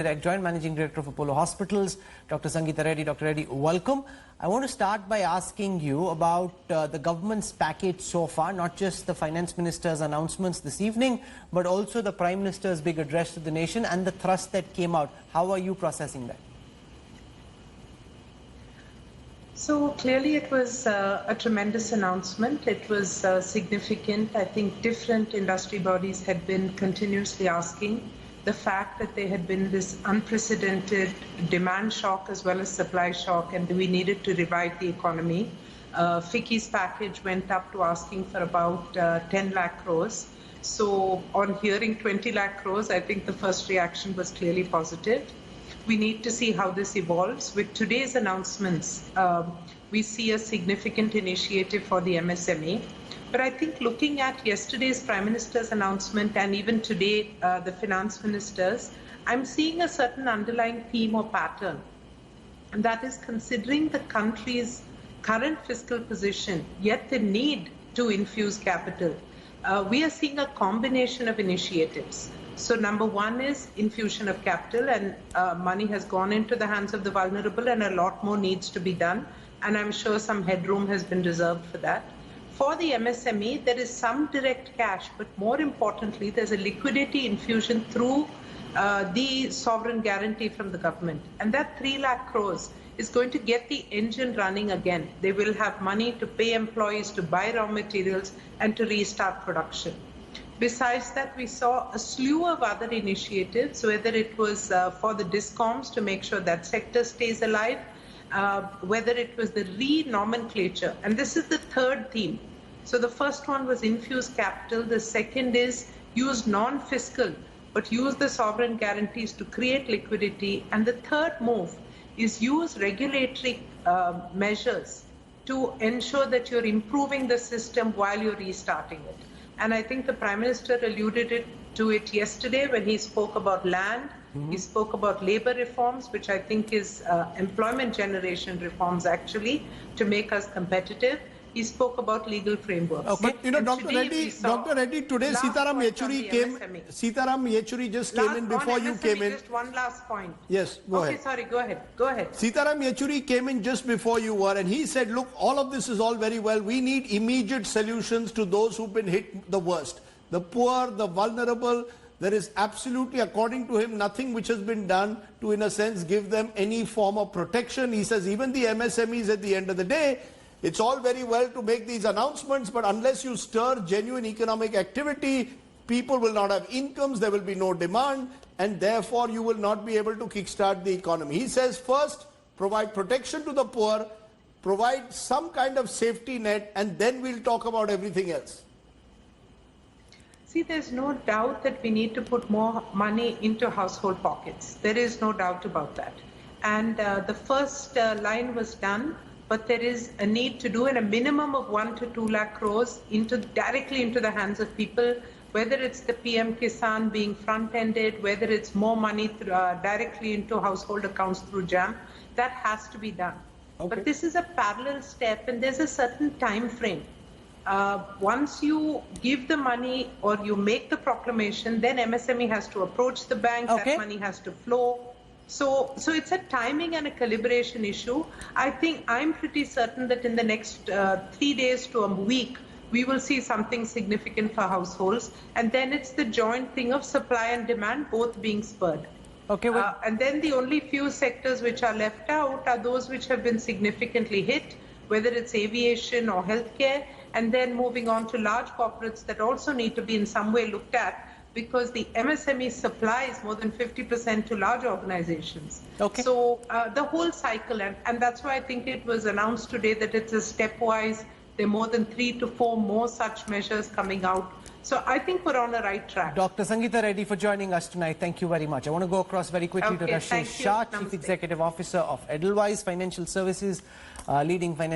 Joint Managing Director of Apollo Hospitals, Dr. Sangeeta Reddy. Dr. Reddy, welcome. I want to start by asking you about the government's package so far, not just the Finance Minister's announcements this evening, but also the Prime Minister's big address to the nation and the thrust that came out. How are you processing that? So clearly it was a tremendous announcement. It was significant. I think different industry bodies had been continuously asking. The fact that there had been this unprecedented demand shock as well as supply shock, and we needed to revive the economy. FICCI's package went up to asking for about 10 lakh crores. So on hearing 20 lakh crores, I think the first reaction was clearly positive. We need to see how this evolves. With today's announcements, we see a significant initiative for the MSME. But I think looking at yesterday's Prime Minister's announcement and even today the Finance Minister's, I'm seeing a certain underlying theme or pattern. And that is considering the country's current fiscal position, yet the need to infuse capital. We are seeing a combination of initiatives. So number one is infusion of capital, and money has gone into the hands of the vulnerable and a lot more needs to be done. And I'm sure some headroom has been reserved for that. For the MSME, there is some direct cash, but more importantly, there's a liquidity infusion through the sovereign guarantee from the government. And that 3 lakh crores is going to get the engine running again. They will have money to pay employees, to buy raw materials, and to restart production. Besides that, we saw a slew of other initiatives, whether it was for the DISCOMs to make sure that sector stays alive, whether it was the re-nomenclature. And this is the third theme. So the first one was infuse capital. The second is use non-fiscal, but use the sovereign guarantees to create liquidity. And the third move is use regulatory measures to ensure that you're improving the system while you're restarting it. And I think the Prime Minister alluded to it yesterday when he spoke about land. He spoke about labor reforms, which I think is employment generation reforms actually to make us competitive. He spoke about legal frameworks. Okay. But you know, Dr. Reddy, today Sitaram Yechury just came in before you came in. Just one last point. Yes, go ahead. Okay, sorry, go ahead. Go ahead. Sitaram Yechury came in just before you were, and he said, look, all of this is all very well. We need immediate solutions to those who've been hit the worst. The poor, the vulnerable. There is absolutely, according to him, nothing which has been done to, in a sense, give them any form of protection. He says even the MSMEs at the end of the day, it's all very well to make these announcements, but unless you stir genuine economic activity, people will not have incomes, there will be no demand, and therefore you will not be able to kickstart the economy. He says first, provide protection to the poor, provide some kind of safety net, and then we'll talk about everything else. See, there's no doubt that we need to put more money into household pockets. There is no doubt about that. And the first line was done, but there is a need to do in a minimum of 1 to 2 lakh crores directly into the hands of people, whether it's the PM Kisan being front-ended, whether it's more money directly into household accounts through JAM, that has to be done. Okay. But this is a parallel step, and there's a certain time frame. Once you give the money or you make the proclamation, then MSME has to approach the bank, that money has to flow. So it's a timing and a calibration issue. I think I'm pretty certain that in the next 3 days to a week, we will see something significant for households. And then it's the joint thing of supply and demand both being spurred. Okay. And then the only few sectors which are left out are those which have been significantly hit, whether it's aviation or healthcare, and then moving on to large corporates that also need to be in some way looked at, because the MSME supplies more than 50% to large organizations. Okay. So the whole cycle, and that's why I think it was announced today that it's a stepwise. There are more than 3 to 4 more such measures coming out. So I think we're on the right track. Dr. Sangeeta Reddy for joining us tonight. Thank you very much. I want to go across very quickly to Rashesh Shah, Chief Executive Officer of Edelweiss Financial Services, leading financial